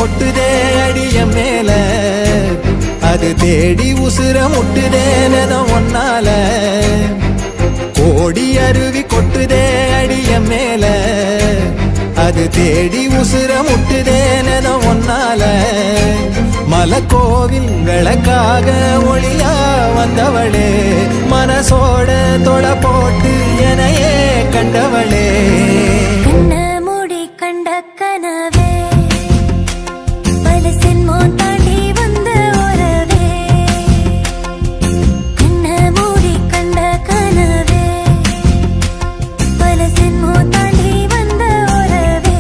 கொட்டுதே அடிய மேல, அது தேடி உசுர முட்டுதே நெதம் ஒன்னால. கோடி அருவி கொட்டுதே அடிய மேல, அது தேடி உசுர முட்டுதே நெதம் ஒன்னால. மலக்கோவில் விளக்காக ஒளியா வந்தவளே, மனசோட தொட போட்டு எனையே கண்டவளே. மூடி கண்ட கனவே, பல சென்மோ தாண்டி வந்த உறவே. கண்ண மூடி கண்ட கனவே, பல சென்மோ தாண்டி வந்த உறவே.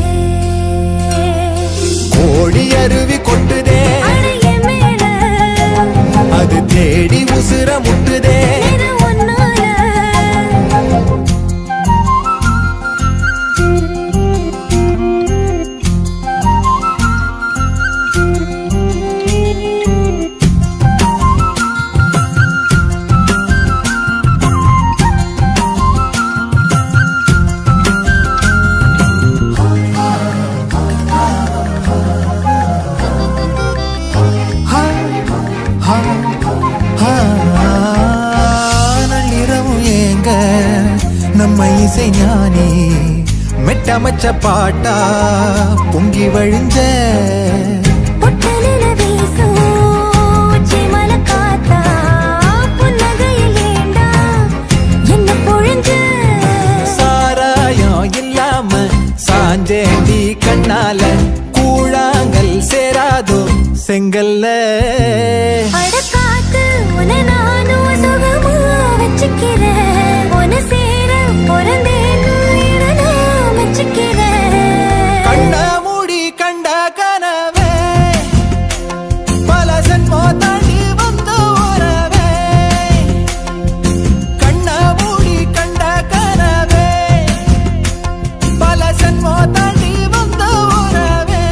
கோடி அருவி கொட்டுதே அடைய மேல, அது தேடி உசுர முட்டுதே ஒன்னால. நள்ளிரவும் ஏங்க நம்ம இசை ஞானி மெட்டமச்ச பாட்டா பொங்கி வழிஞ்ச. பொட்டலில வீசும் சிமல காத்தா, புன்னகையில் ஏண்டா என்ன பொழிஞ்ச. சாராயம் இல்லாம சாஞ்சேண்டி கண்ணால, கூழாங்கல் சேராதோ செங்கல்ல. அடக்காத்து உன நானும் சுகமா வச்சுக்கிறேன், உன சேர பொறந்தேன்னு இதை நான் வச்சுக்கிறேன். கண்ண மூடி கண்ட கனவே, பல ஜென்மோ தாண்டி வந்த உறவே. கண்ண மூடி கண்ட கனவே, பல ஜென்மோ தாண்டி வந்த உறவே.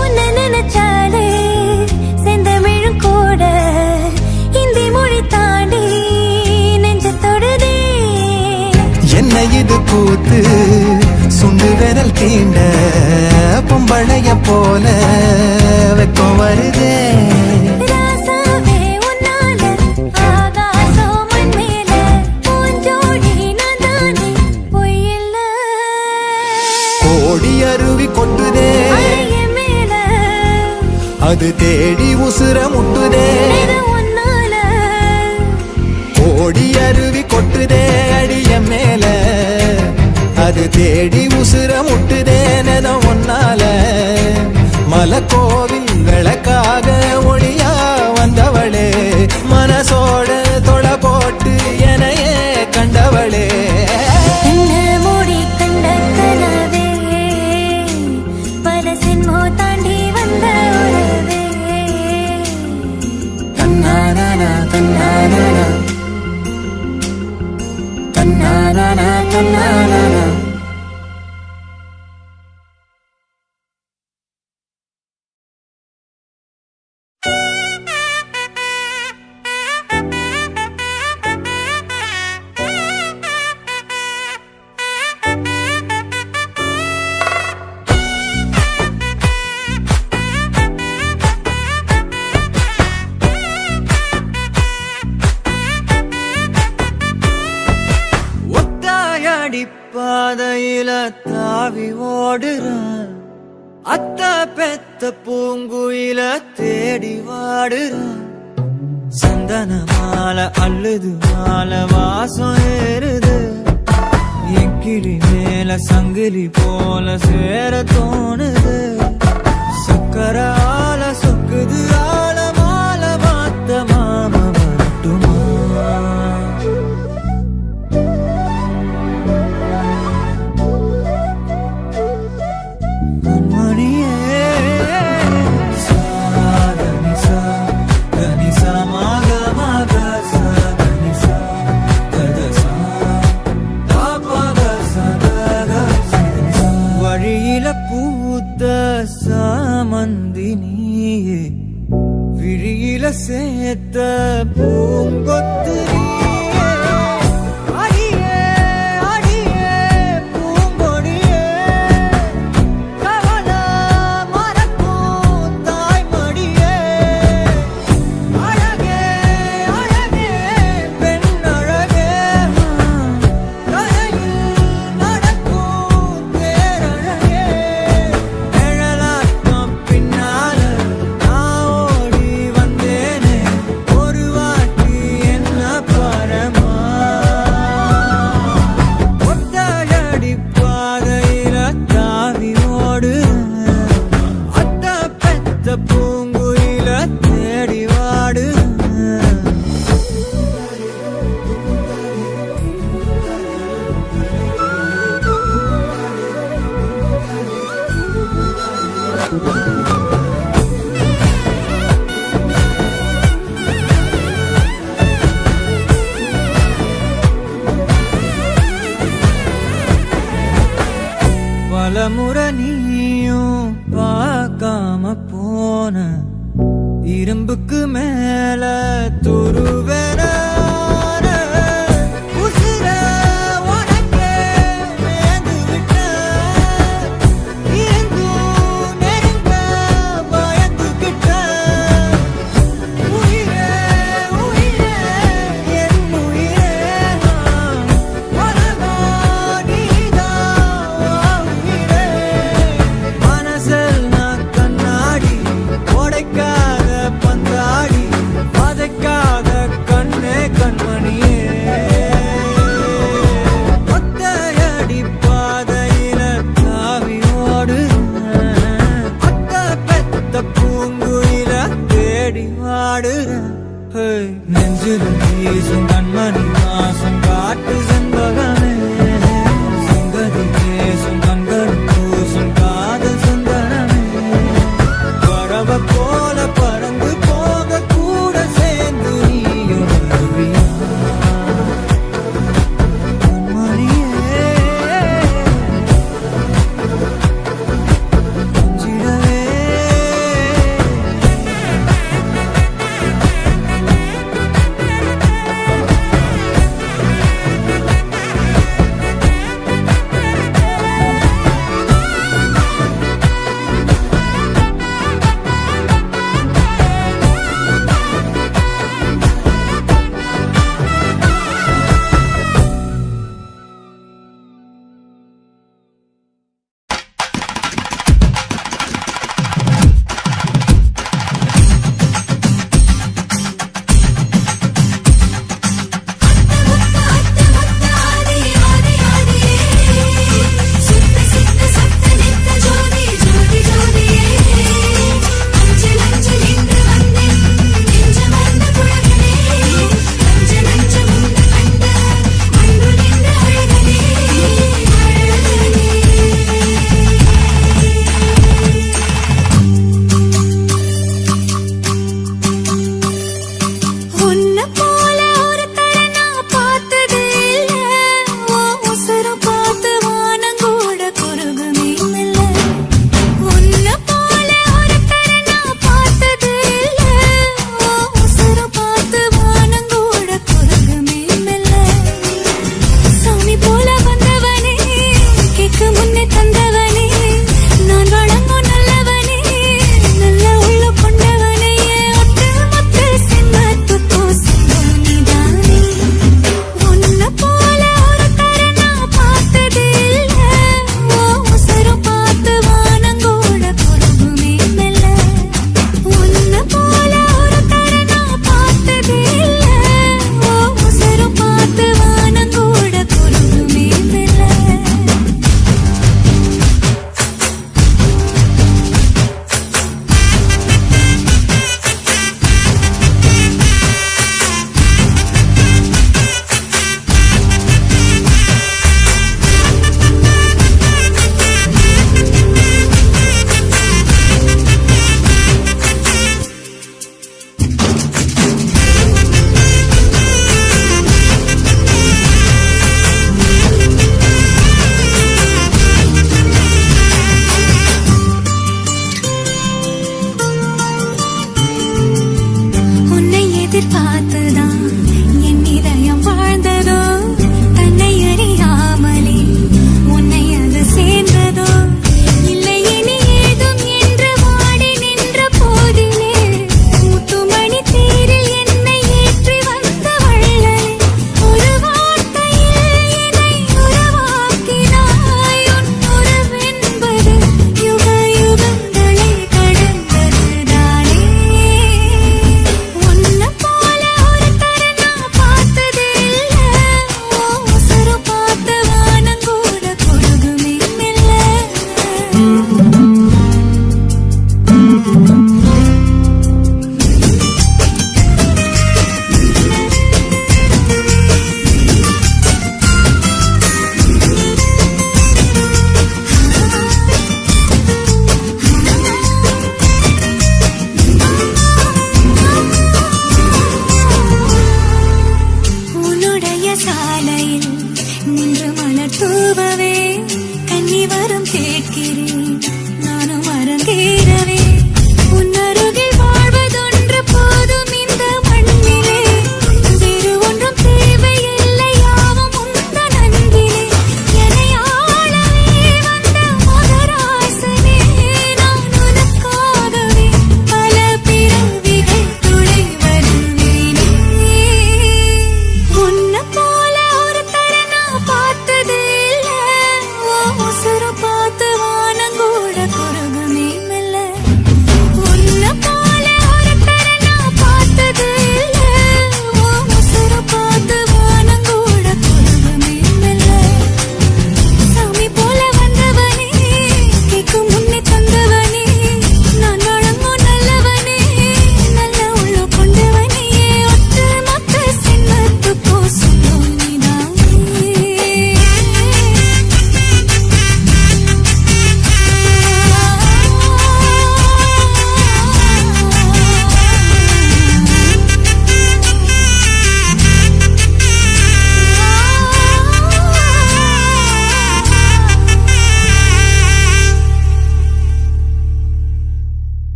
உன்னை நினைச்சாலே செந்தமிழும் கூட இந்தி மொழி தாண்டி நெஞ்ச தொடுதே. என்ன இது கூத்து சுண்டு விரல் தீண்ட, பொம்பளைய போல வெக்கம் வருதே. ராசாவே உன்னால ஆகாசம் மண் மேல, பூஞ்சோடி நான் தானே பொய்யில்ல. கோடி அருவி கொட்டுதே அடைய மேல, அது தேடி உசுர முட்டுதே. இது உன்னால. கோடி அருவி கொட்டுதே அடிய மேல, அது தேடி உசுர முட்டுதே நெதம் ஒன்னால. மலக்கோவில் விளக்காக ஒளியா வந்தவளே, மனசோட தொட போட்டு எனையே கண்டவளே. கண்ண மூடி கண்ட கனவே, பல சென்மோ தாண்டி வந்த உறவே. தன்னானா தன்னானா தன்னானா தன்னானா. பாதையில தாவி ஓடுறான், அத்த பெத்த பூங்குயில தேடி வாடுறான். சந்தன மாலை அள்ளுது மாலை வாசம் ஏறுது, என் கிளி மேல சங்கிலி போல சேர தோணுது. சக்கர ஆல சொக்குது ஆல மாலை மாத்த மாம வரட்டுமா. மணியே வசந்தி நீயே விழியில சேர்த்த பூங்கொத்து நீயே. அடியே அடியே பூங்கொடியே கவல மறக்கும் தாய்மடியே. அழகே அழகே பெண் அழகே கரையில் நடக்கும் தேரழகே. நிழலாட்டம் பின்னால நான் ஓடி வந்தேனே ஒரு வாட்டி என்ன பரமா. ஒத்தடி பாதையில தாவி ஓடு அத்த பெத்த பூங்குயில தேடி வாடு. பலமுறை நீயும் பார்க்காம போன இரும்புக்கு மேல துருவென உசுர உனக்கே மேய்ந்து விட்ட. இருந்தும் நெருங்க பயந்துகிட்ட. உயிரே உயிரே என் உயிரே உலகம் நீதான் உயிரே. மனசில் நான் கண்ணாடி உடைக்காத பந்தாடி வதைக்காத கண்ணே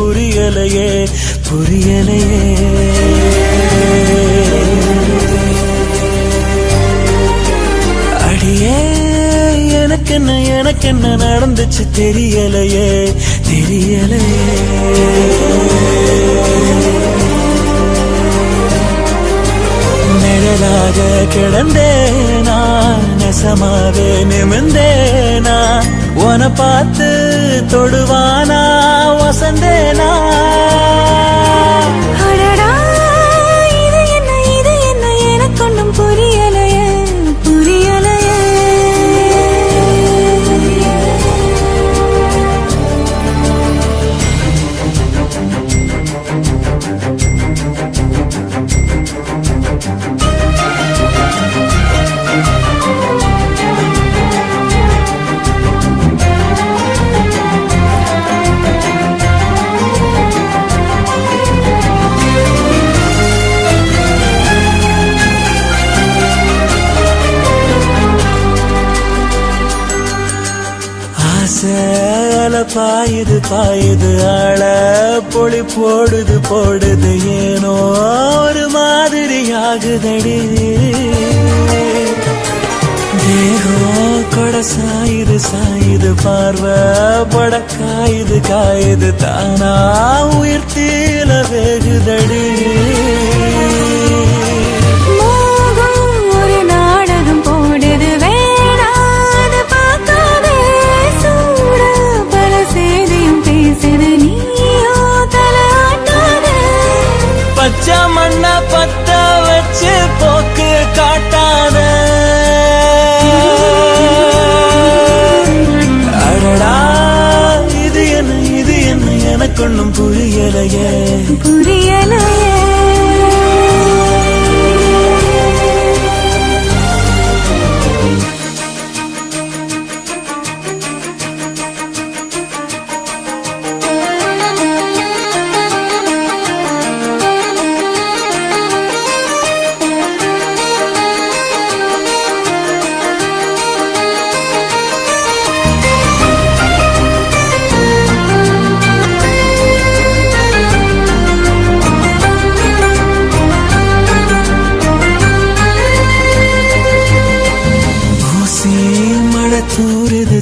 புரியலையே புரியலையே. அடியே எனக்கென்ன நடந்துச்சு தெரியலையே தெரியலையே. நிழலாக கிடந்தேனா நெசமாவே நிமிந்தேனா உன பார்த்து தொடுவானா வசந்தேனா. அடடா இது என்ன எனக்கொன்னும் புரியலையே புரியலையே. ஆசைல பாயுது ஆள பொழி போடுது ஏனோ ஒரு மாதிரி ஆகுதடி. தேகம் கொட சாயுது பார்வை பட காயுது தானா உயிர் தீல வேகுதடி. மோகம் ஒரு நாடகம் போடுது வேணாது பார்க்காதே சூட பல செய்தியும் பேசுது நீயோ தலையாட்டாதே. பச்சை மண்ண பத்த வச்சு போக்கு காட்டாத. அடடா இது என்ன எனக்கொன்னும் புரியலையே புரியலையே.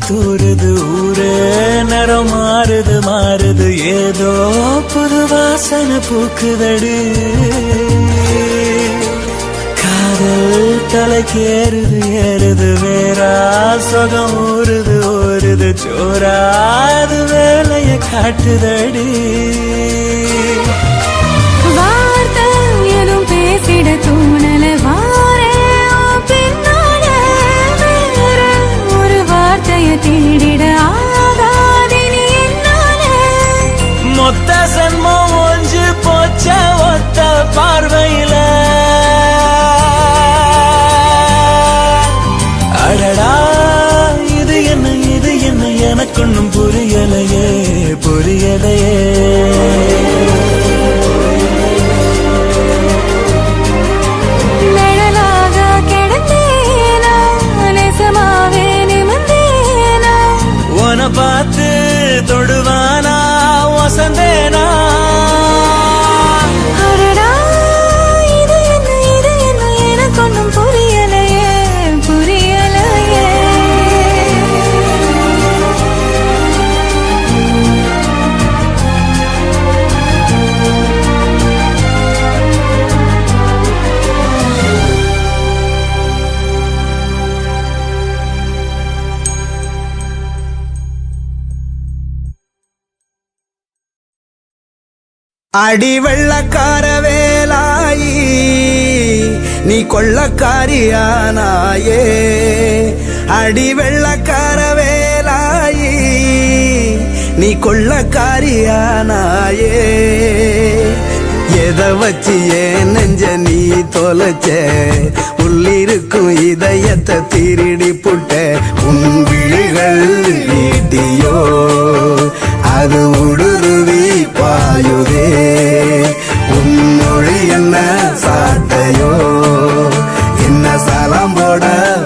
தூருது ஊரே நிறம் மாறுது ஏதோ புது வாசனை பூக்குதடி. காதல் தலைக்கேறுது வேறா சொகம் ஊறுது சோறாது வேலைய காட்டுதடி. வார்த்தை எதுவும் பேசிட தோணல வாரே பின்னால வேற ஒரு வார்த்தைய தேடிட ஆகாதினி என்னால. மொத்த சன்மம் ஒஞ்சு போச்ச ஒத்த பார்வையில. அடடா இது என்ன எனக்கொன்னும் புரியலையே புரியலையே. நிழலாக கிடந்தேனா நெசமாவே நிமிர்ந்தேனா உன பார்த்து தொடுவானா வசந்தேனா. அடடா இது என்ன எனக்கொன்னும் புரியலையே புரியலையே. அடி வெள்ளக்கார வேலாயி நீ கொள்ளக்காரியானாயே. அடி வெள்ளக்கார வேலாயி நீ கொள்ளக்காரியானாயே. எதை வச்சு ஏன் நெஞ்ச நீ தொலைச்ச உள்ளிருக்கும் இதயத்தை திருடி புட்ட. உன் விழிகள் நீட்டியோ அது உடுருவி பாயுதே. உன் மொழி என்ன சாட்டையோ என்ன சலம் போட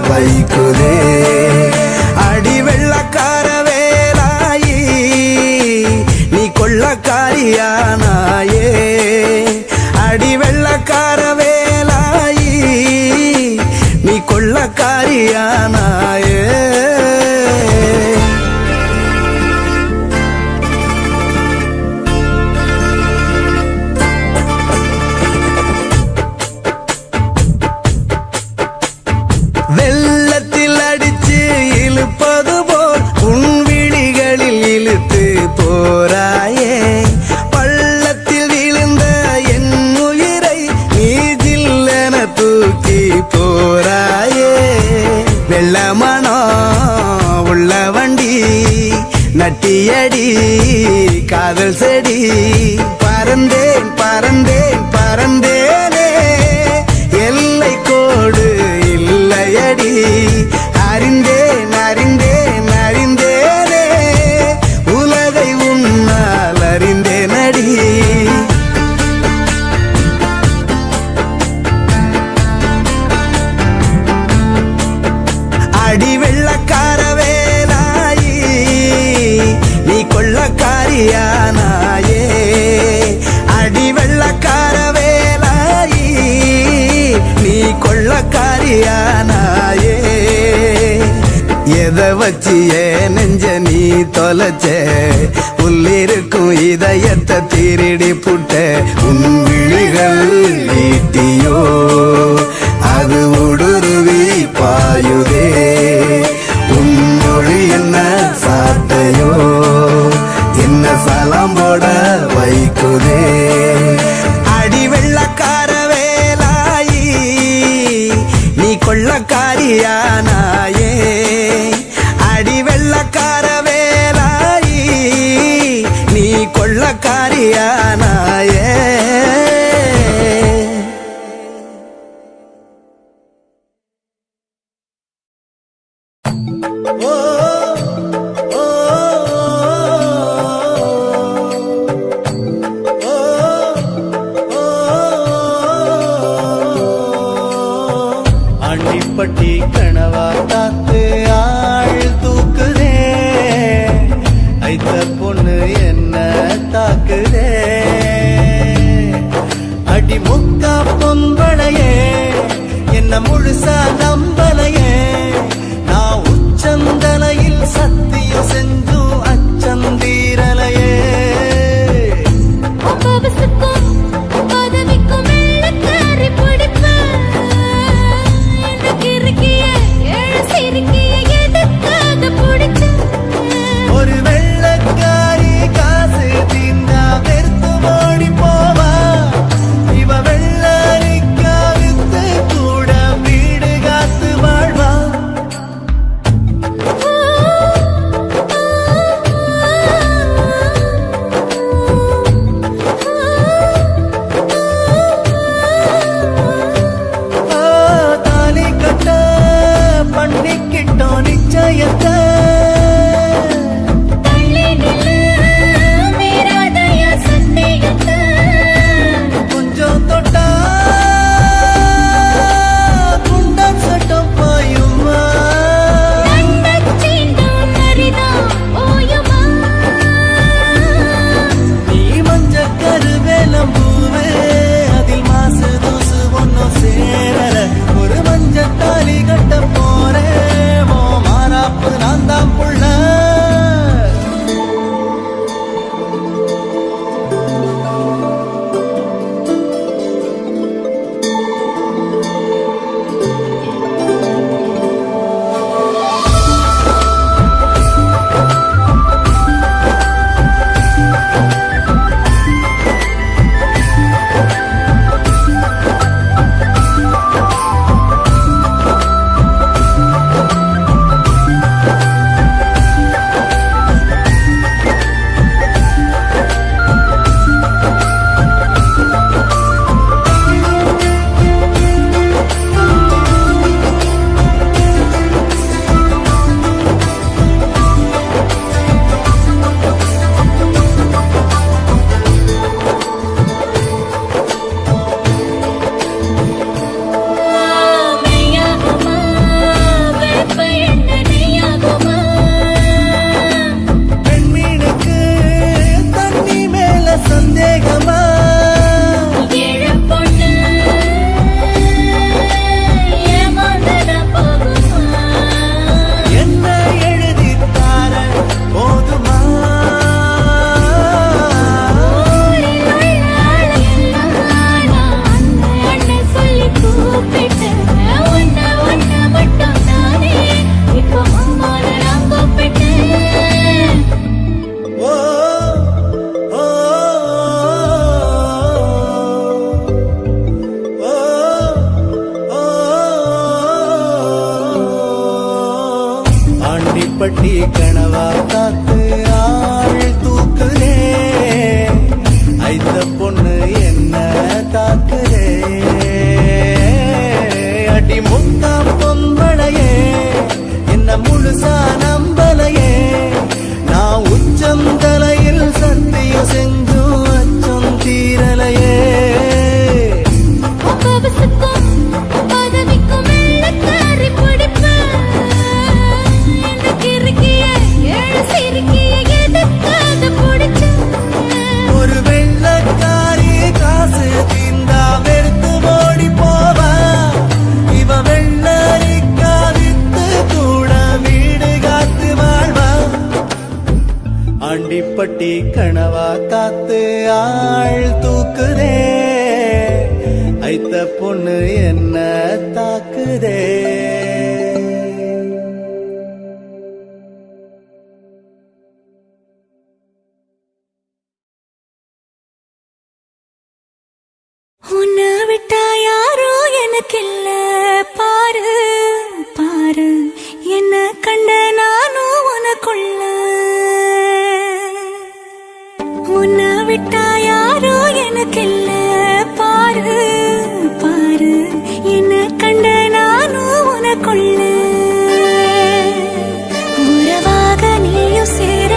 வைக்குதே. அடி வெள்ளக்கார வேலாயி நீ கொள்ளக்காரியா வெள்ளக்காரியானாயே அடி வெள்ளக்கார வேலாயி நீ கொள்ளக்காரியானாயே வெள்ளத்தில் அடிச்சு இழுப்பது போல் உன் விழிகளில் இழுத்து போராயே பள்ளத்தில் விழுந்த என் உயிரை நீ ஜில்லென தூக்கி போராயே வெள்ளமனோ உள்ள வண்டி நட்டியடி காதல் செடி பறந்தேன் பறந்தேன் பறந்தேனே எல்லை கோடு இல்லையடி அறிந்தேன் அறிந்தேன் அறிந்தேனே உலகை உன்னால் அறிந்தேனடி அடி வெள்ளக்கார வேலாயி நீ கொள்ளக்காரியானாயே அடி வெள்ளக்கார வேலாயி நீ கொள்ளக்காரியானாயே எதை வச்சு ஏன் நெஞ்ச நீ தொலைச்ச உள்ளிருக்கும் இதயத்தை திருடி புட்ட உன் விழிகள் நீட்டியோ அது ஊடுருவி பாயுதே உன் மொழி என்ன சாட்டையோ என்ன சலாம் போட வைக்குதே அடி வெள்ளக்கார வேலாயி நீ கொள்ளக்காரியானாயே அடி வெள்ளக்கார வேலாயி நீ கொள்ளக்காரியானாயே ஆண்டிப்பட்டி கனவா தாத்து ஆள் தூக்குதே ஐத்த பொண்ணு என்ன தாக்குதே அடி முக்கா பொம்பளையே என்ன முழுசா நம்பலையே நான் உச்சந்தலையில் சத்தியம் செஞ்சும் அச்சந்தீரலையே பவசுக்கும் பதவிக்கும் வெள்ளக்காரி பிடிப்ப எனக்கு இருக்கிய ஏழு சிரிக்கிய எதுக்காக பிடிச்ச ஒரு வெள்ளக்காரி காசு தீந்தா வெறுத்து ஓடி போவா இவ வெள்ளரிக்கா வித்து கூட வீடு ஆள் தூக்குதே ஐத்த பொண்ணு என்ன தாக்குதே உன்னை விட்டா யாரோ எனக்கில்ல பாரு பாரு என்ன கண்ட நானும் உனக்குள்ள உன்னை விட்டா யாரோ எனக்கில்ல பாரு பாரு என்ன கண்ட நானும் உனக்குள்ள உறவாக நீயும் சேர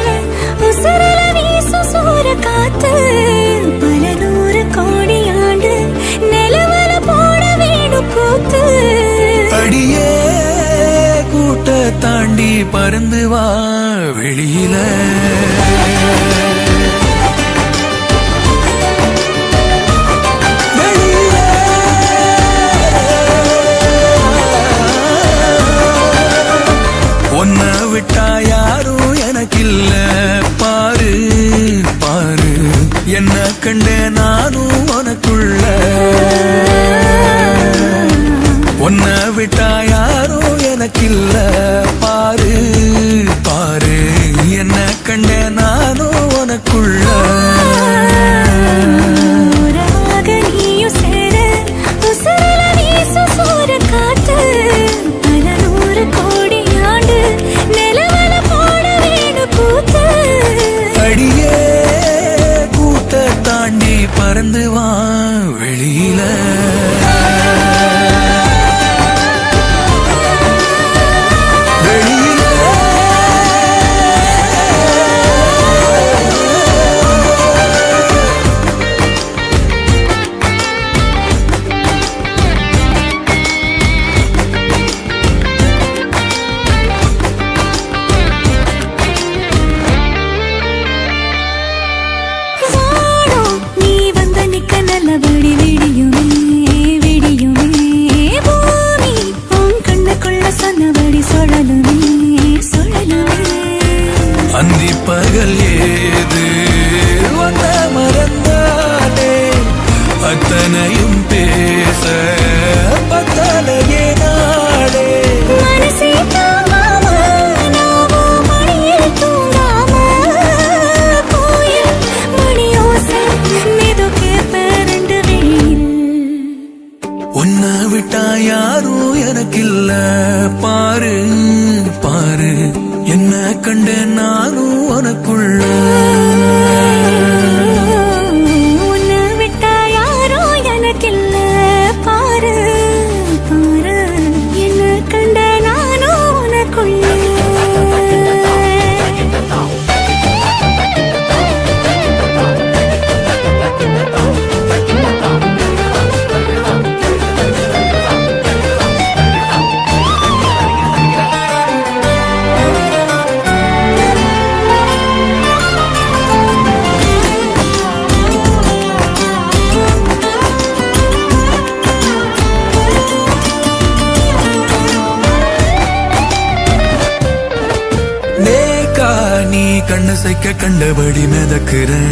உசுரல வீசு சூற காத்து பல நூறு கோடி ஆண்டு நிலவல போட வேணும் கூத்து அடியே கூட்ட தாண்டி பறந்து வா வெளியில உன்னை விட்டா யாரும் எனக்கில்ல பாரு பாரு என்ன கண்ட நானும் உனக்குள்ள உன்னை விட்டா யாரும் எனக்கில்ல பாரு பாரு என்ன கண்ட நானும் உனக்குள்ள உறவாக நீயும் சேர உசுரல வீசு சூற காத்து பல நூறு கோடி ஆண்டு நிலவல போட வேணும் கூத்து அடியே கூட்ட தாண்டி பறந்து வா வெளியில வானம் நீ வந்த நிக்க நல்லபடி விடியுமே விடியுமே பூமி உன் கண்ணுக்குள்ள சொன்னபடி சுழலுமே சுழலுமே அந்தி பகல் ஏது வந்த மறந்தானே அத்தனையும் பேச பத்தலையே நாளே மனசே தாங்காம நாவும் மணியில் தூங்காம கோயில் மணியோசை மெது கேப்ப ரெண்டு வெளியில் உன்னை விட்டா யாரும் எனக்கில்ல பாரு பாரு என்ன கண்ட நானும் உனக்குள்ள உன்னை விட்டா யாரோ எனக்கில்ல பாரு பாரு என்ன கண்ட நானும் உனக்குள்ள நேக்கா நீ கண்ணு சைக்க கண்டபடி மிதக்குறேன்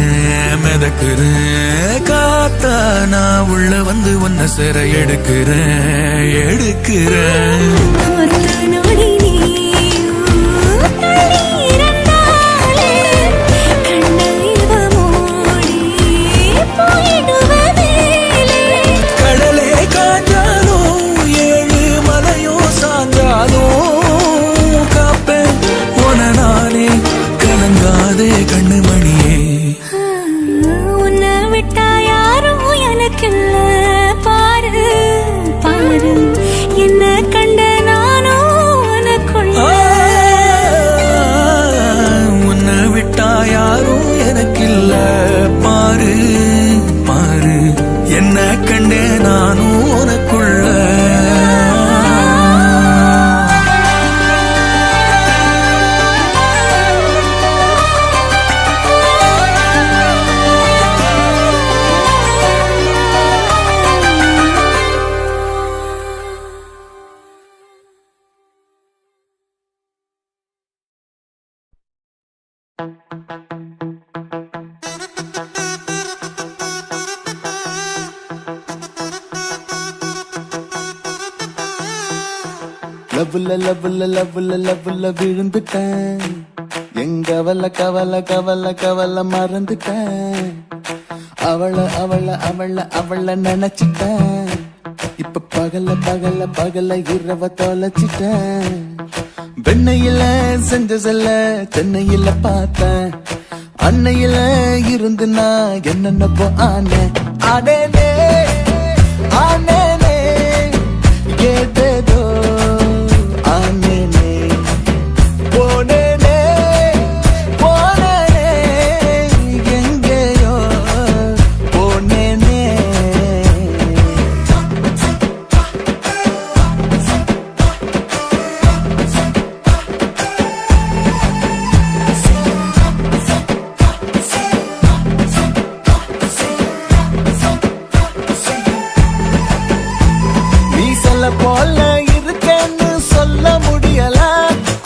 மிதக்குறேன் காத்தா நான் உள்ள வந்து உன்னை சிற எடுக்கிறேன் எடுக்கிறேன் ஒத்த நொடி நீயும் தள்ளி இருந்தாலே கண்ணில் இவ மூடி போயிடுவதேலே கடலே காஞ்சாலும் ஏழு மலையும் சாஞ்சாலும் காப்பேன் உன நானே கலங்காதே கண்ணு மணியே உன்னை விட்டா யாரும் எனக்கில்ல பாரு பாரு என்ன கண்ட நான் லவ்ல விழுந்துட்டேன் எங்க கவல மறந்துட்டேன் அவள நினைச்சிட்டேன் இப்ப பகல இரவ தொலைச்சிட்டேன் வெண்ணையில செஞ்ச செல்ல தென்னையில பார்த்தேன் அன்னையில இருந்து நான் என்னென்னப்போ ஆனேனே ஏதேதோ ஆனேனே போனேனே எங்கேயோ போனேனே மீசல போல இருக்கேன்னு சொல்ல முடியல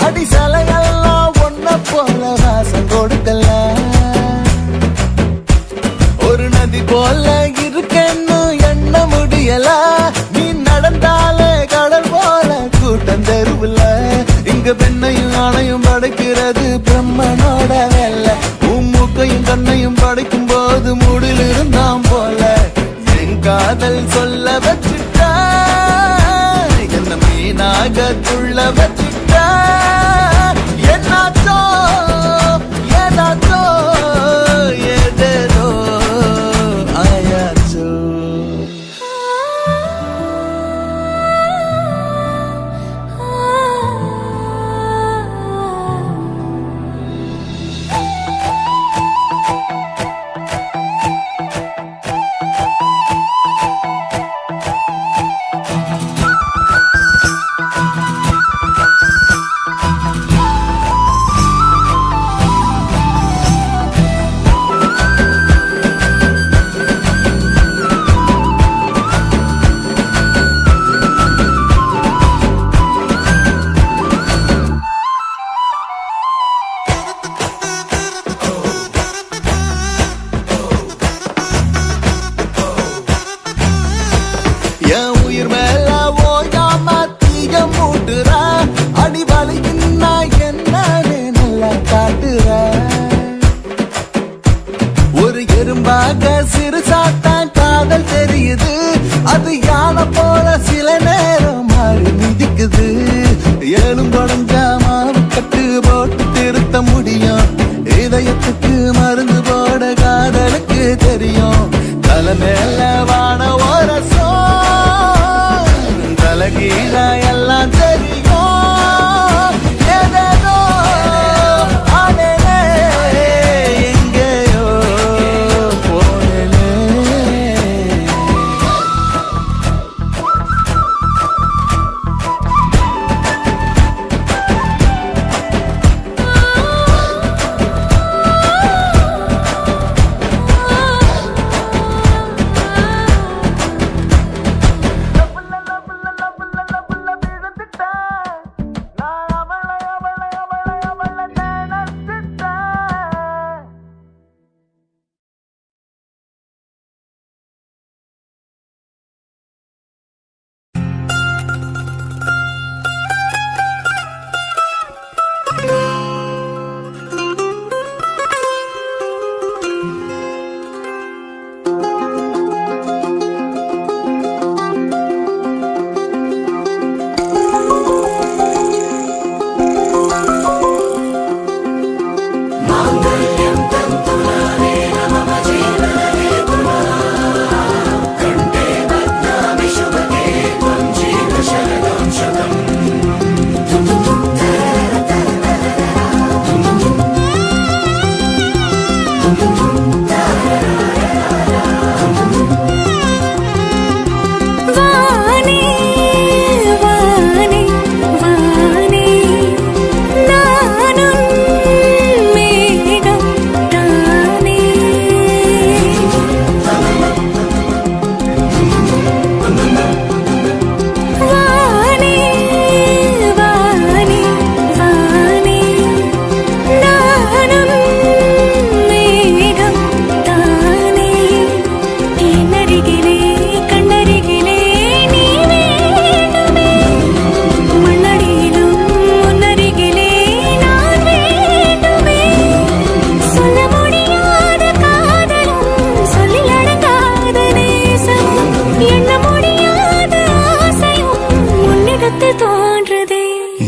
அடி சலையெல்லாம் ஒன்ன போல வாசம் கொடுக்கல ஒரு நதி போல இருக்கேன்னு எண்ண முடியல நீ நடந்தாலே கடல் போல கூட்டம் தெருவுல இங்க பெண்ணையும் ஆணையும் படைக்கிறது பிரம்மனோட வேலை மூக்கையும் கண்ணையும் படைக்கும் போது மூடில் இருந்தாம் போல என் காதல் சொல்ல வச்சுட்டா என்ன மீனாக துள்ள வச்சுட்டா என்னாச்சோ ஏதேதோ ஆயாச்சோ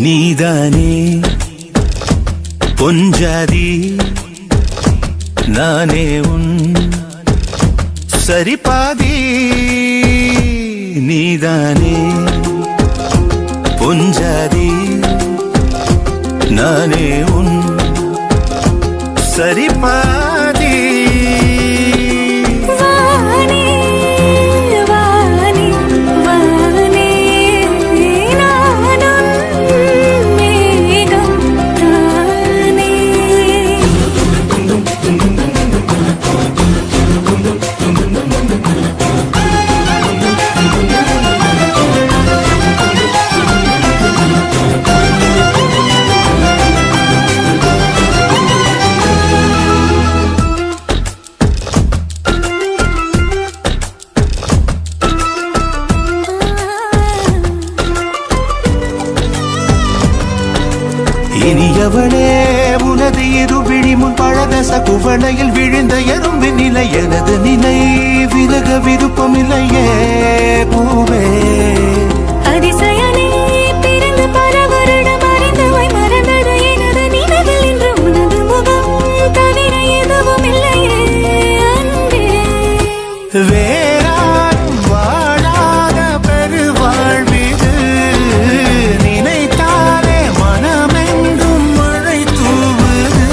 நீதானே பொஞ்சாதி நானே உன் சரிபாதி நீதானே பொஞ்சாதி நானே உன் சரிபாதி வானே வானே வானே நானும் மேகம் தானே இனியவளே உனது இருவிழி முன் பழதச குவளையில் விழுந்த எறும்பின் நிலை எனது நிலை விலக விருப்பமில்லையே பூவே அதிசயனே பிறந்து பல வருடம் அறிந்தவாய் மறந்தது எனது நினைவில் இன்று உனது முகம் தவிர எதுவும் இல்லையே அன்பே வேறாரும் வாழாத பெருவாழ்விது நினைத்தாலே மனமெங்கும் மழை தூவுது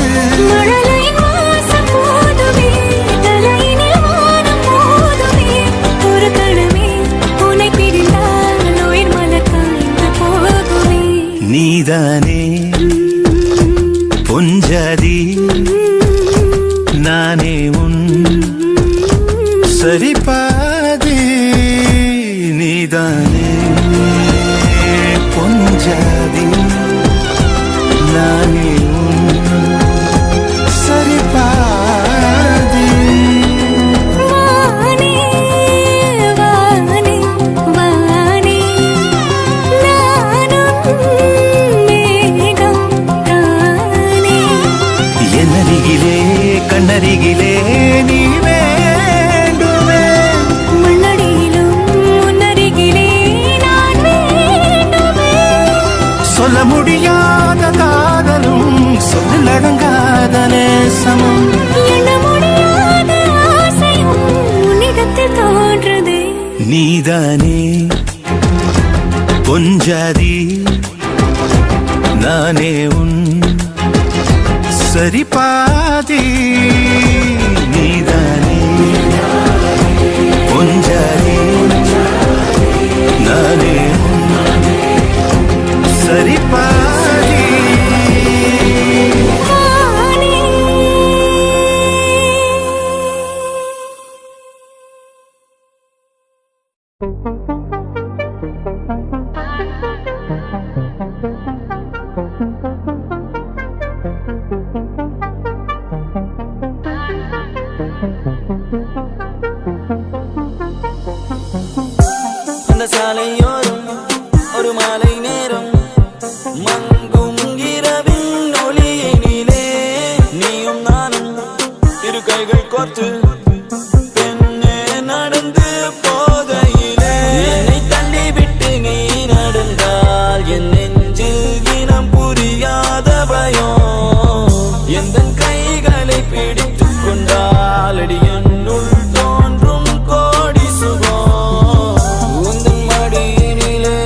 மழலையின் வாசம் போதுமே தலையினில் வானம் போதுமே ஒரு கணமே உன்னை பிரிந்தால் உயிர் மலக்காய்ந்து போகுமே நீதானே பொஞ்சாதி நானே உன் சரிபாதி நீதானே பொஞ்சாதி நானே உன் சரிபாதி வானே வானே வானே நானும் மேகம் தானே என்னருகிலே கண்ணருகிலே நீ வேண்டுமே மண்ணடியிலும் முன்னருகிலே நான் வேண்டுமே சொல்ல முடியாத காதலும் சொல்லில் அடங்காத நேசமும் எண்ண முடியாத ஆசையும் உன்னிடத்தில் தோன்றுதே நீதானே பொஞ்சாதி நானே உன் சரிபாதி நீதானே பொஞ்சாதி நானே உன் சரிபாதி வானே அந்த சாலையோரம் ஒரு மாலை நேரம் மங்கும் இரவின் ஒளியினிலே நீயும் நானும் இரு கைகள் கோர்த்து பெண்ணே நடந்து போதையிலே என்னை தள்ளிவிட்டு நீ நடந்தால் என் நெஞ்சில் இனம் புரியாத பயம் எந்த கைகளை பிடித்துக் கொண்டால் அடி என்னுள் தோன்றும் கோடி சுகம் உந்தன் மடியினிலே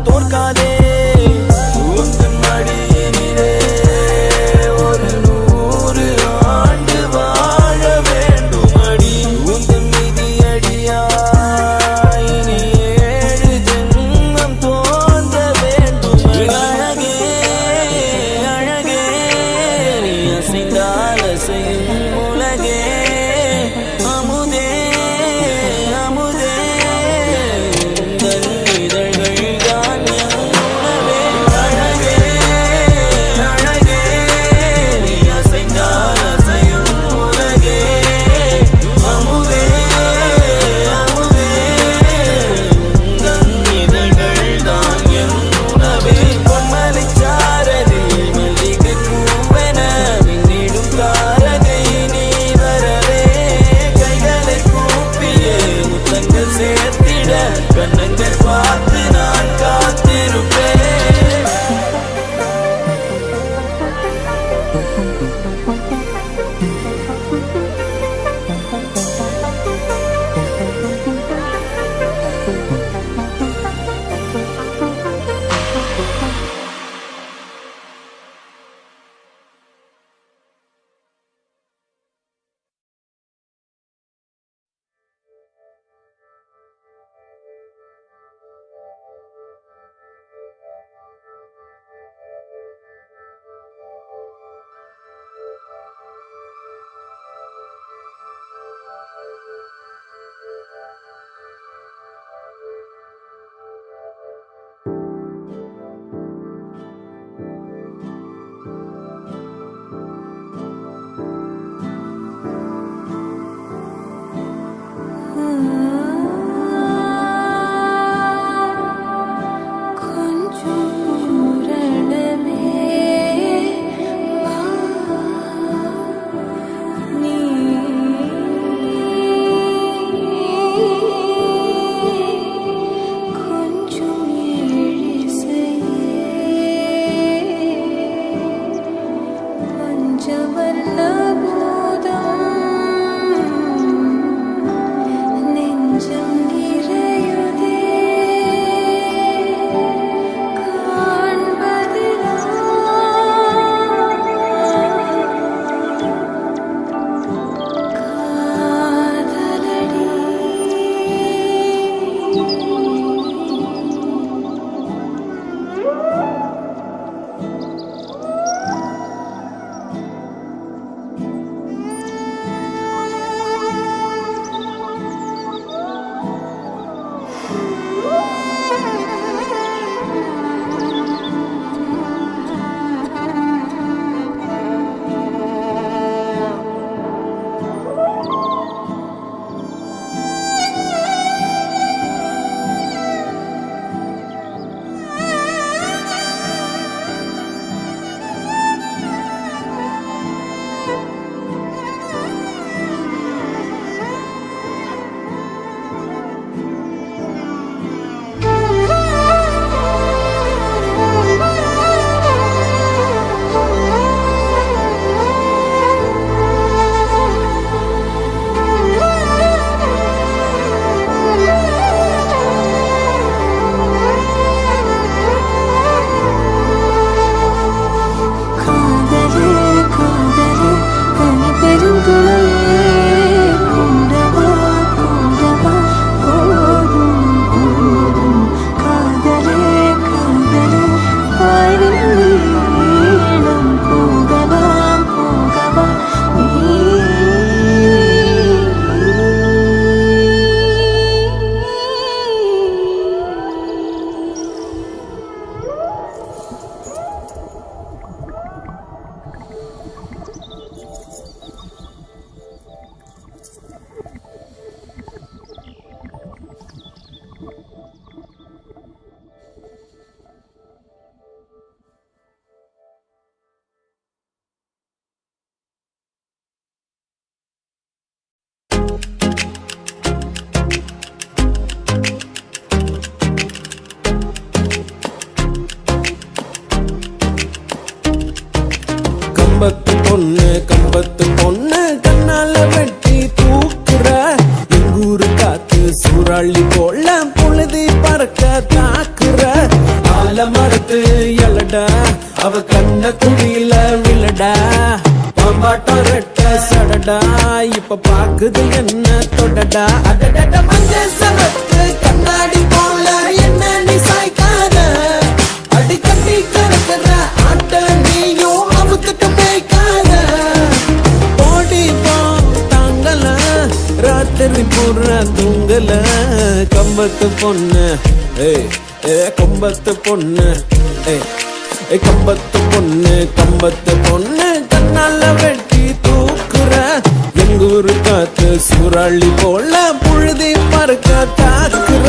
தோற்காதே உந்தன் மடியினிலே ஒரு 100 ஆண்டு வாழ வேண்டும் அடி உந்தன் மிதியடியாய் இனி 7 ஜென்மம் தோன்ற வேண்டும் அழகே அழகே நீ அசைந்தால் அசையும் உலகே அமுதே அமுதே உந்தன் இதழ்கள் தான் மறுத்து எழடா அவ கண்ண குடியில விழடா பாம்பாட்டம் ரெட்ட சடடா இப்ப பாக்குது என்ன தொடடா அடடட மஞ்ச சவத்து கண்ணாடி போல என்ன நீ சாய்க்காத அடி கட்டி கறக்குற ஆட்ட நீயும் அவுத்துட்டு போய்க்காத ஓடி போ தாங்கல ராத்திரி பூரா தூங்கல கம்பத்து பொண்ணு கம்பத்து பொண்ணு கம்பத்து பொண்ணு கம்பத்து பொண்ணு கண்ணால வெட்டி தூக்குற எங்கூரு காத்து சூறாளி போல புழுதி மறுக்க தாக்குற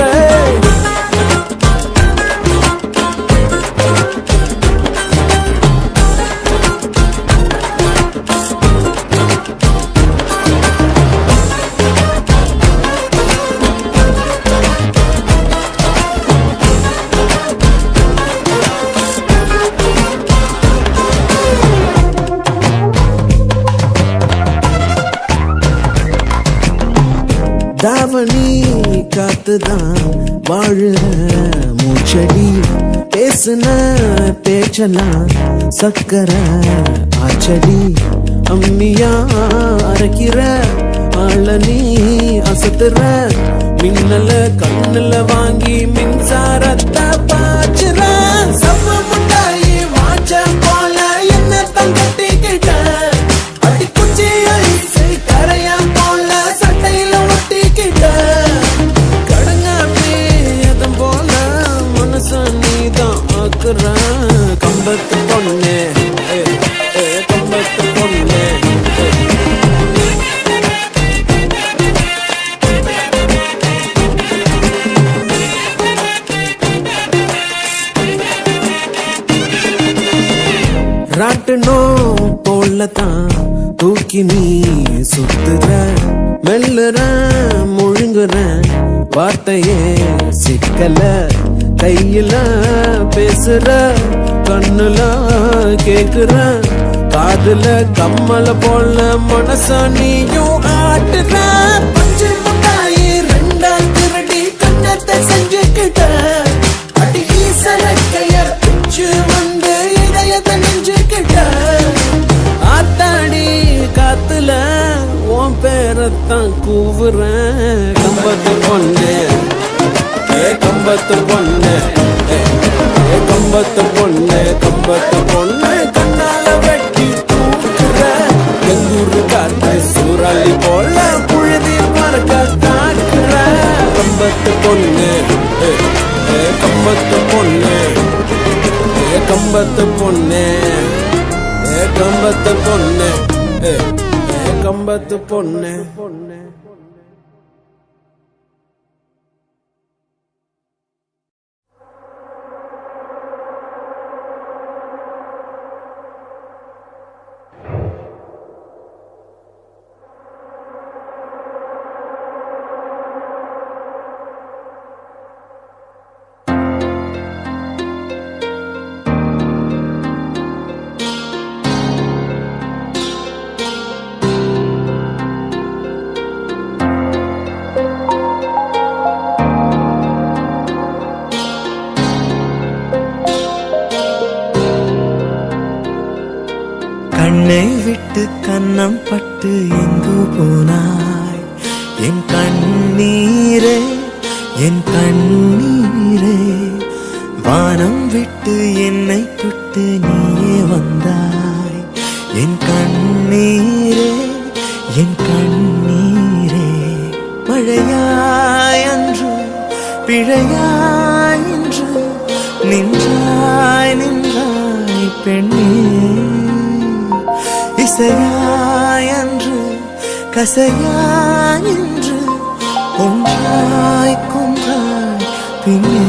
தாவணி காத்துதான் வாழுற மூச்சடி பேசுன பேச்சலாம் சக்கர ஆச்சடி அம்மியா அரைக்கிற ஆள நீ அசத்துற மின்னல கண்ணுல வாங்கி மின்சாரத்தை பாச்சுற சம்ம முட்டாயி வாச்ச போல என்ன தங்கட்டிக்கிட்ட அடி குச்சி ஐசு கரையா போல சட்டையில ஒட்டிக்கிட்ட கடங்காட்டி அதன் போல மனச நீதான் ஆக்குற கம்பத்து பொண்ணு கம்பத்து பொண்ணு ராட்டனோ போலதான் தூக்கி நீ சுத்துற மெல்லுற முழுங்குற வார்த்தையே சிக்கல கையில பேசுற கண்ணுல கேக்குற காதுல கம்மல போல மனச நீயும் ஆட்டுற பஞ்சு முட்டாயி ரெண்டா திருடி கண்ணத்தை செஞ்சுக்கிட்ட அடி ஈசலக்கைய பிச்சு வந்து இதயத்தை நெஞ்சுக்கிட்ட ஆத்தாடி காத்துல உன் பேரத்தான் கூவுறேன் கம்பத்து பொண்ணு கம்பத்து பொண்ணு கம்பத்து பொண்ணு கம்பத்து பொண்ணு கண்ணால வெட்டி தூக்குற எங்கூரு காத்து சூறாளி போல புழுதி மறக்க தாக்குற கம்பத்து பொண்ணு கம்பத்து பொண்ணு கம்பத்து பொண்ணு கம்பத்து பொண்ணு கம்பத்து பொண்ணு கண்ணை விட்டு கன்னம் பட்டு எங்கு போனாய் என் கண்ணீரே என் கண்ணீரே வானம் விட்டு என்னை தொட்டு நீயே வந்தாய் என் கண்ணீரே என் கண்ணீரே மழையாய் அன்று பிழையாய் இன்று நின்றாய் நின்றாய் பெண்ணே இசையாய் அன்று கசையாய் இன்று ஒன்றாய் கொன்றாய் பின்னே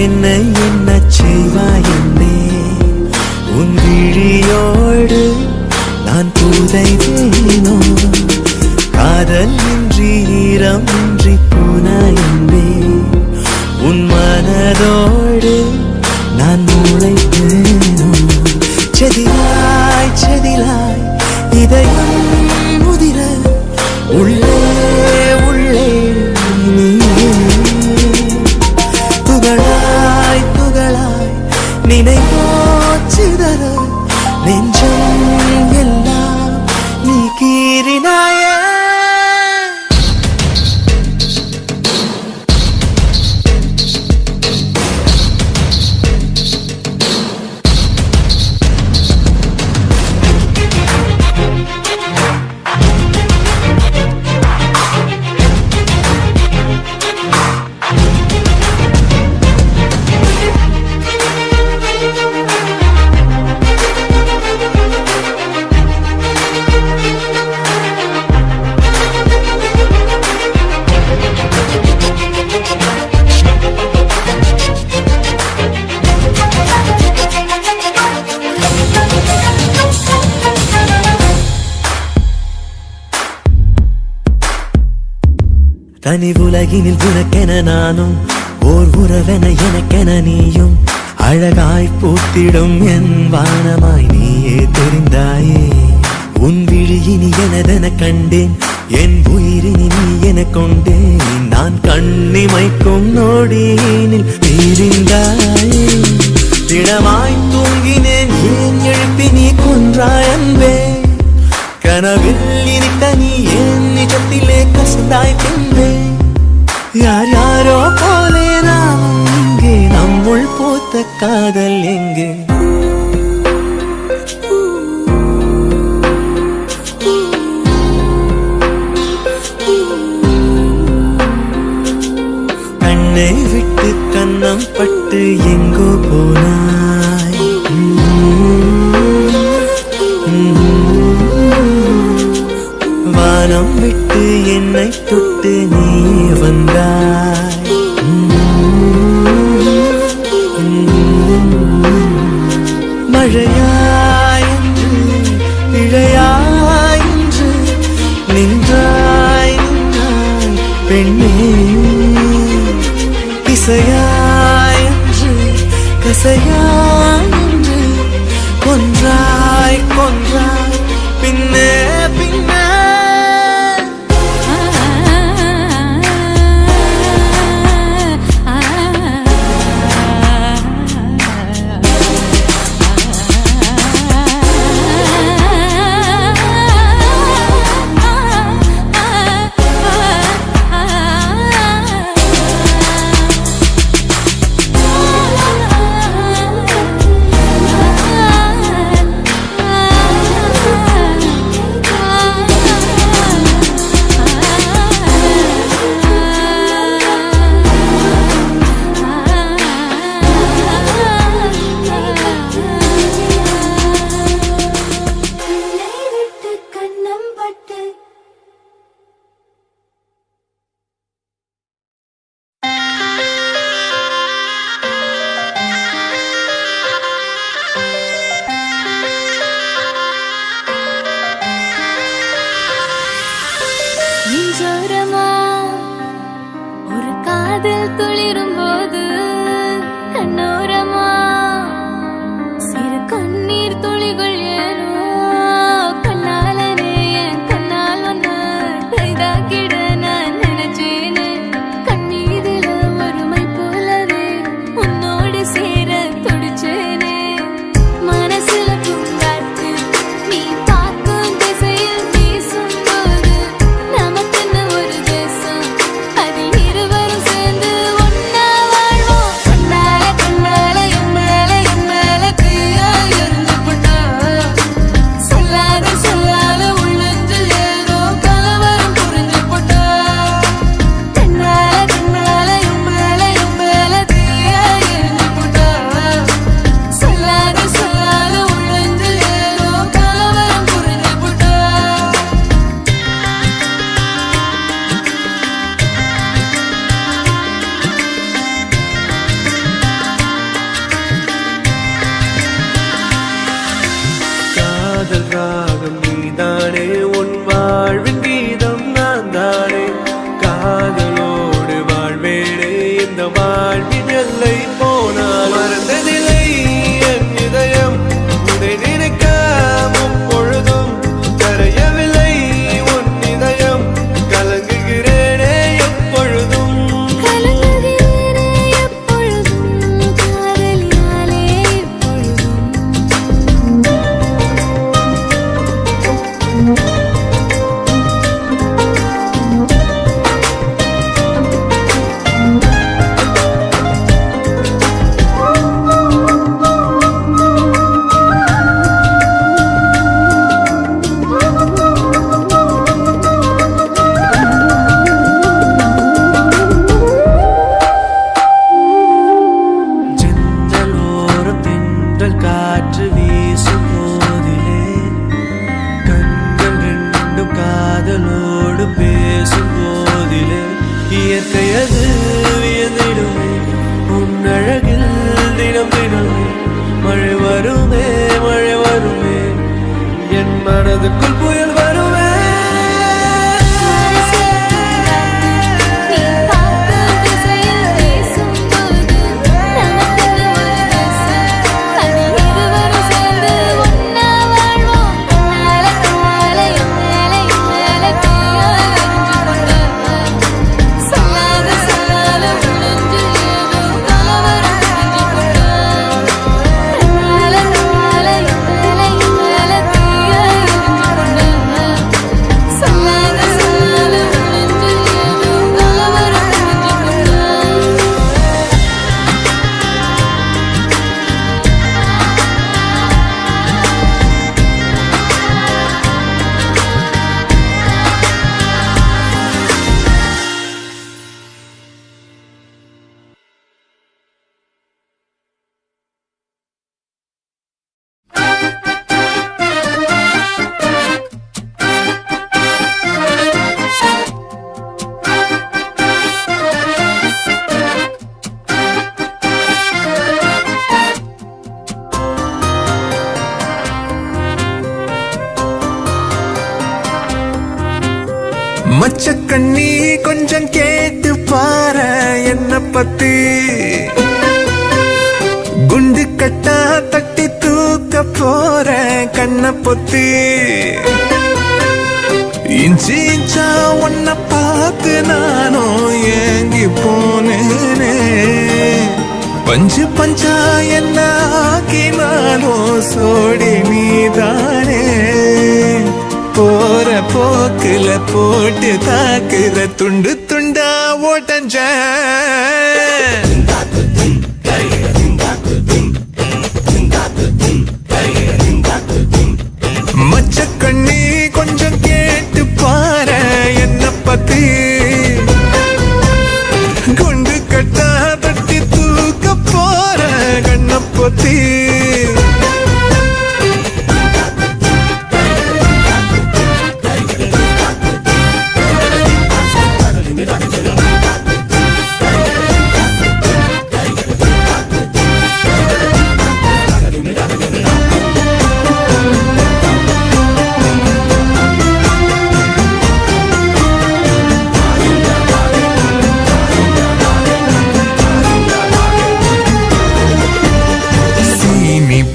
என்னை என்ன செய்வாய் என்னே உன் விழியோடு நான் புதைவேனோ காதல் இன்றி ஈரம் இன்றி போனாய் என்பே உன் மனதோடு நான் முளைப்பேனோ செதிலாய் செதிலாய் இதயம் முதிர உள்ளே உள்ளே நீயே துகளாய் துகளாய் நினைவோ சிதற நெஞ்சம் எல்லாம் நீ கீறினாயே தனி உலகினில் உனக்கென நானும் ஓர் உறவென எனக்கென நீயும் அழகாய் பூத்திடும் என் வானமாய் நீயே தெரிந்தாயே உன் விழியினி எனதென கண்டேன் என் உயிரினி நீ என கொண்டேன் நான் கண்ணிமைக்கும் நொடியினில் தெரிந்தாயே திடமாய் தூங்கினேன் ஏன் எழுப்பி நீ கொன்றாய் அன்பே கனவில் இருக்க நீ ஏன் நிஜத்திலே கசந்தாய் பின்பே யார் யாரோ போலே நாம் இங்கே நம்முள் பூத்த காதல் எங்கே கண்ணை விட்டு கண்ணம் பட்டு எங்கோ போனாய் வானம் விட்டு என்னை தொட்டு நீ வந்தாய் மழையாயின்று இழையாயின்று நின்றாய் நின்றாய் பெண்ணே இசையாயின்று கசையாயின்று கொன்றாய் கொன்றாய் பின்னே பின்னே இருவரும் சேர்ந்து ஒன்னா மனதுக்குள் புயல் வருவேன். நீ பார்த்த திசையில் வீசும்போது நமக்குன்னு ஒரு தேசம். அது இருவரும் சேர்ந்து ஒன்னா வாழ்வோம். கண்ணால கண்ணால என் மேல தீயா எரிஞ்சு கொண்ட சொல்லாத சொல்லாத நெஞ்சு ஏதோ கலவரம் செஞ்சு கொண்ட கண்ணால கண்ணால என் மேல தீயா எரிஞ்சு கொண்ட சொல்லாத சொல்லாத நெஞ்சு ஏதோ கலவரம் செஞ்சு கொண்ட மச்சக்கண்ணி கொஞ்சம் கேட்டு பாரு என்ன பத்தி, குண்டு கட்டா தட்டி தூக்க போற கண்ண பொத்தி, இஞ்சி இஞ்சா உன்ன பார்த்து நானும் ஏங்கி போனேனே, பஞ்சு பஞ்சா என்ன ஆக்கினாலும் சோடி நீதானே, போற போக்குல போட்டு தாக்குற துண்டு துண்டா ஓட்டஞ்ச மச்சக்கண்ணி கொஞ்சம் கேட்டு பாரு என்ன பத்தி, குண்டு கட்டா தட்டி தூக்க போற கண்ண பொத்தி,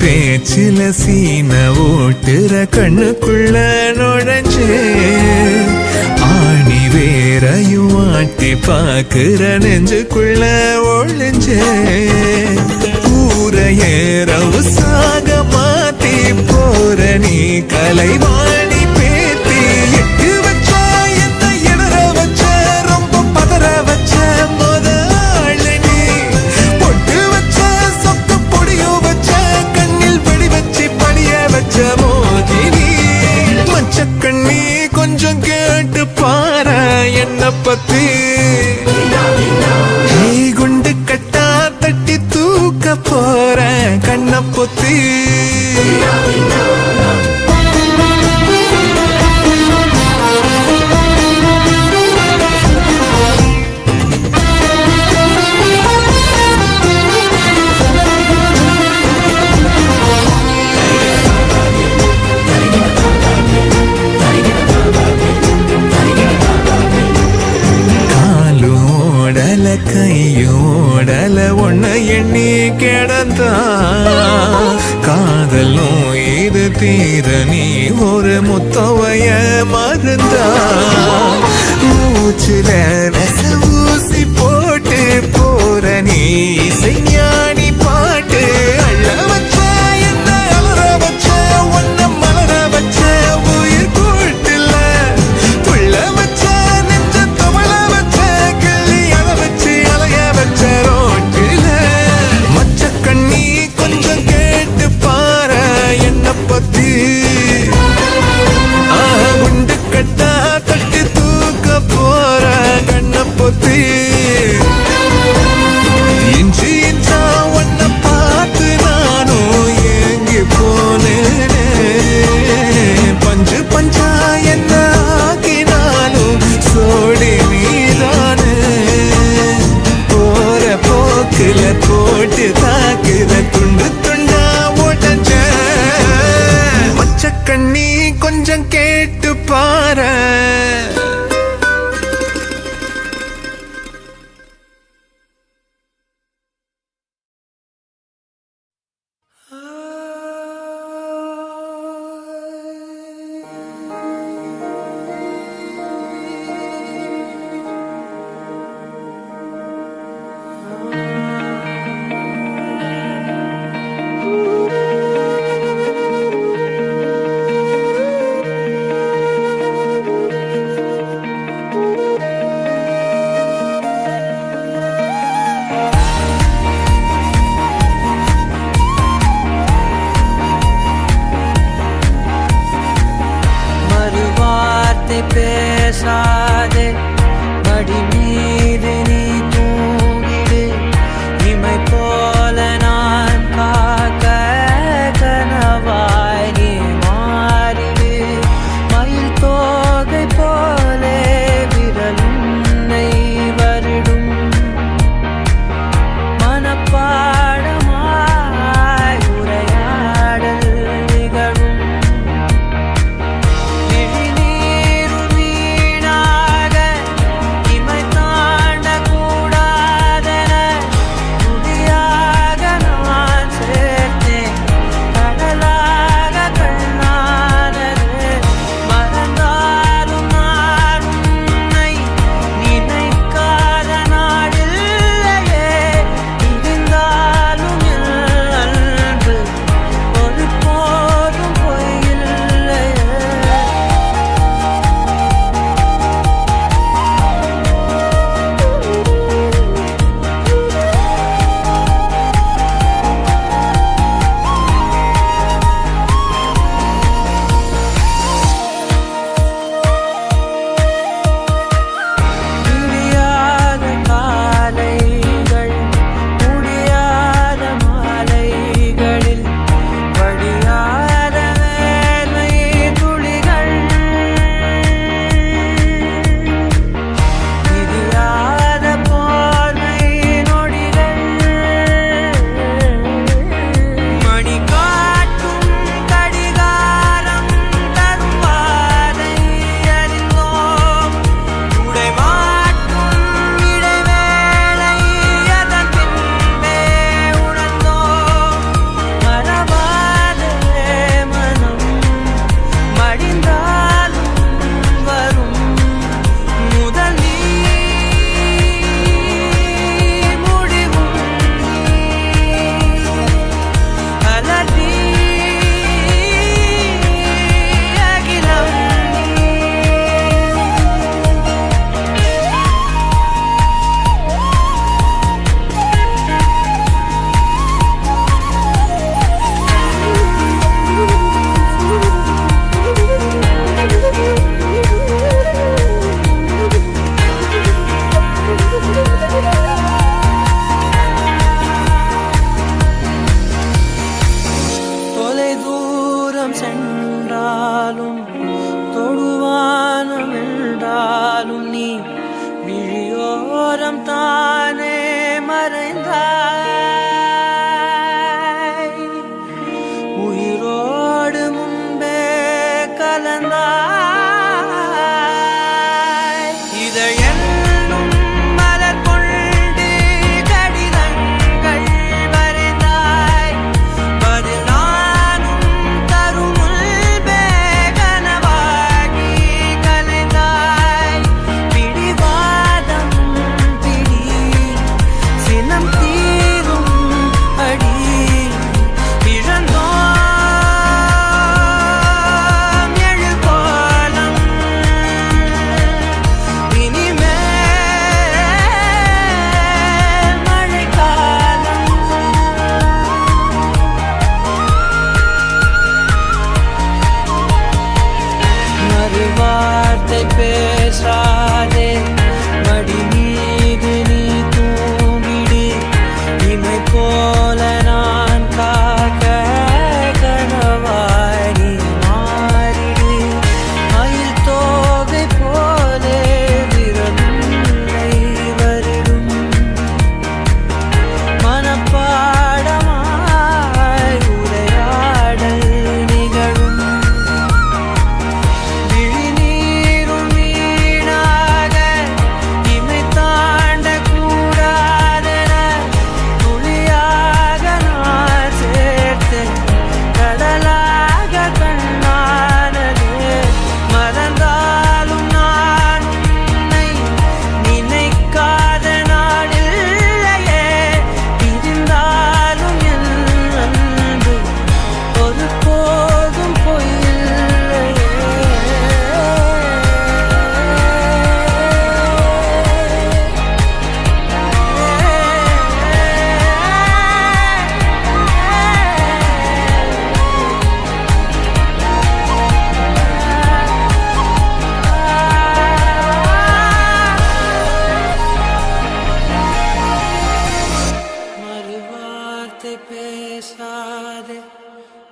பேச்சில சீன ஓட்டுற கண்ணுக்குள்ள நுழைஞ்சே, ஆணி வேறையும் ஆட்டி பாக்குற நெஞ்சுக்குள்ள ஒழிஞ்சே, ஊரையேறவு சாக மாத்தி போற நீ கலைவாணி பேத்தி, எட்டு வச்ச என்ன இடற வச்ச ரொம்ப பதற வச்ச முதல் நீ, பொட்டு வச்ச சொத்து பொடியும் வச்ச கண்ணில் படி வச்சு படிய வச்ச மோகினி, மச்சக்கண்ணி கொஞ்சம் கேட்டு பாரு என்ன பத்தி, குண்டு கட்டா தட்டி தூக்க போற கண்ண பொத்தி, கையோடல ஒன்ன எண்ணி கிடந்தா, காதல் நோய் இது தீர நீ ஒரு முத்தவைய மருந்தா, மூச்சுல விச ஊசி போட்டு போற நீ இசைஞானி பாட்டு, அள்ள வச்ச என்ன அலற வச்ச ஒன்ன மலர வச்ச உயிர் கூட்டுல, புள்ள வச்ச நெஞ்ச தவள வச்ச கிள்ளி அழ வச்சு அலைய வச்ச ரோட்டில, மச்சக்கண்ணி கொஞ்சம் கேட்டு பாரு என்ன பத்தி, குண்டு கட்டா தட்டி தூக்க போற கண்ண பொத்தி, இஞ்சி இஞ்சா ஒன்ன பார்த்து நானும் ஏங்கி போனேனே, பஞ்சு பஞ்சா என்ன ஆக்கினாலும் சோடி நீதானே, போற போக்குல போட்டு தாக்குற துண்டு துண்டா ஓட்டஞ்ச மச்சக்கண்ணி கொஞ்சம் நேரம் தானே மறைந்தாய் உயிரோடு முன்பே கலந்தாய் இதழென்னும் மலர் கொண்டு கடிதங்கள் வரைந்தாய் பதில் நானும் தரும் முன்பே கனவாகி கலைந்தாய் பிடிவாதம் பிடி சினம் தீரும் அடி இழந்தோம் எழுகோலம் இனிமேல் மழைக்காலம் மறுவார்த்தை பேசாதே மடி மீது நீ தூங்கிடு இமை போல நான் காக்க கனவாய் நீ மாறிடு மயில் தோகை போலே விரலை வருடும் மனப்பாடமாய் உரையாடல் நிகழும் விழிநீரும் வீணாக இமை தாண்ட கூடாதென துளியாக நான் சேர்த்து கடலாக கண்ணானதே மறந்தாலும் நான் உன்னை நினைக்காத நாளில்லையே பிரிந்தாலும் என் அன்பு ஒரு போதும் மறுவார்த்தை பேசாதே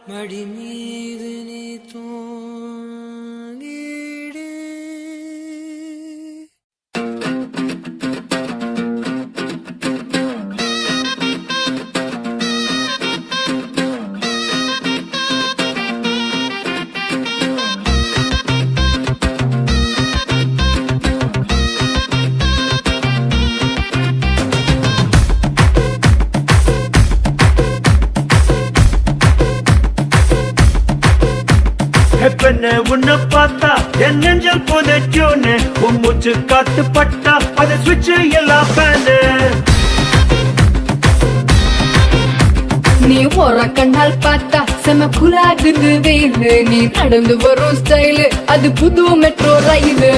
மடி மீது நீ தூங்கிடு பெண்ணு உன்னை பார்த்தா என் நெஞ்சல் புதைச்சோன்னு உன் மூச்சு காத்து பட்டா அதை சுவிட்ச் எல்லாம் ஃபேனு நீ ஒரு கண்ணால் பார்த்தா செம குலாகுது வெயிலு நீ நடந்து வரும் ஸ்டைலு அது புது மெட்ரோ ரயிலு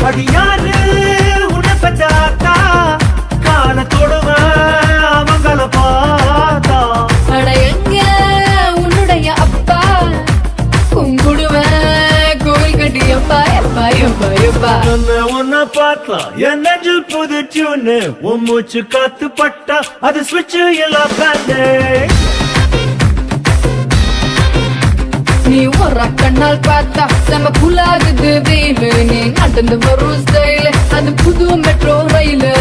அது யாரு உன்னை பத்தாத்தா காலத்தோடுவ அவங்கள பார்த்தா அட எங்க உன்னுடைய அப்பா கும்பிடுவேன் கோவில் கட்டி எப்பா எப்பா எப்பா எப்பா உன்னை பார்த்தா என் நெஞ்சில் புதைச்சோன்னு உன் மூச்சு காத்து பட்டா அது சுவிட்ச் எல்லாம் ஃபேனு நீ ஒரு கண்ணால் பார்த்தா செம குலாகுது வெயிலு நீ நடந்து வரும் ஸ்டைலு அது புது மெட்ரோ ரயிலு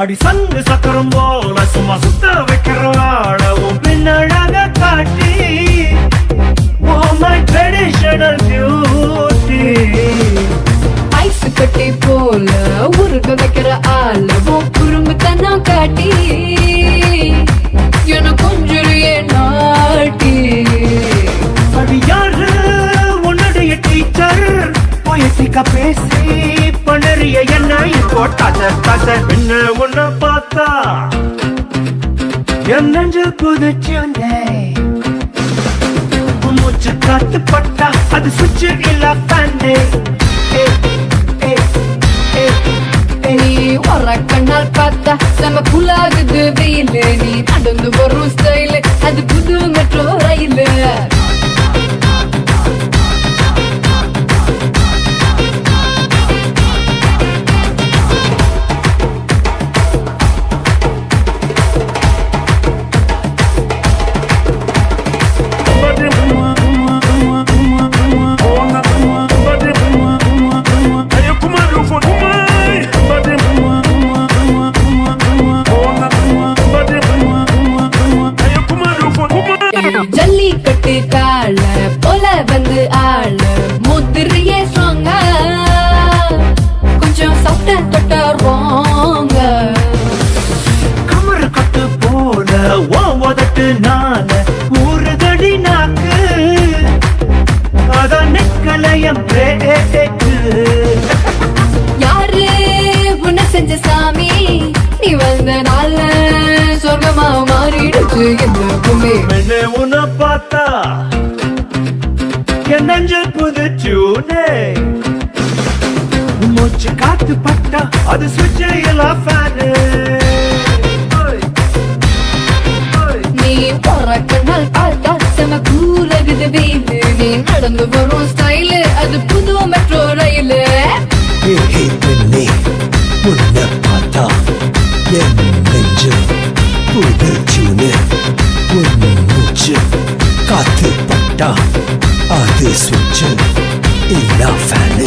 அடி சங்கு சக்கரம் போல சும்மா சுத்த வைக்கிறவாட உன் பின்னழக காட்டி Oh my traditional beauty ice கட்டி போல உருக வைக்கிற ஆள குறும்பு தன்னம் காட்டி என கொஞ்சுரிய நாட்டி அடி யாரு உன்னுடைய டீச்சர் பொயட்டிக்கா பேசி பண்ணறிய என்ன இப்போ தச என்ன உன்னை பார்த்தா என் நெஞ்சு புதைச்சோன்னே மூச்சு காத்து பட்டா அது சுவிட்ச் இல்ல ஃபேனு ஒரு கண்ணால் பார்த்தா செம புலாகுது வெயிலு நீ நடந்து வரும் ஸ்டைலு அது புது மெட்ரோ ரயிலு ஜல்லிக்கட்டு கால போல வந்து ஆள முதிரையே ஸ்ட்ராங்கா கொஞ்சம் சட்ட தொட்டறோங்க கமரு கட்டு போல ஓதட்டு நான ஊறுதடி நாக்கு அதான் நெக்கலையம் பிரேக்கு யாரு உன்னை செஞ்ச சாமி நீ வந்த நாள்ல சொர்க்கமா மாறிடுச்சு இந்த பூமி மென்னு உன்னை பார்த்தா என் நெஞ்சில் புது டியூனே மூச்சு காத்து பட்டா அது சுவிட்ச் எல்லாம் ஃபேனு நீ போற நாள் பார்த்தா செம கூலகுது வெயிலு நீ நடந்து வரும் ஸ்டைலு அது புது மெட்ரோ ரயிலு பெண்ணே உன்னை பார்த்தா என் நெஞ்சு புது டியூனு உன் மூச்சு காத்து பட்டா அது சுவிட்சு இல்லா ஃபேனு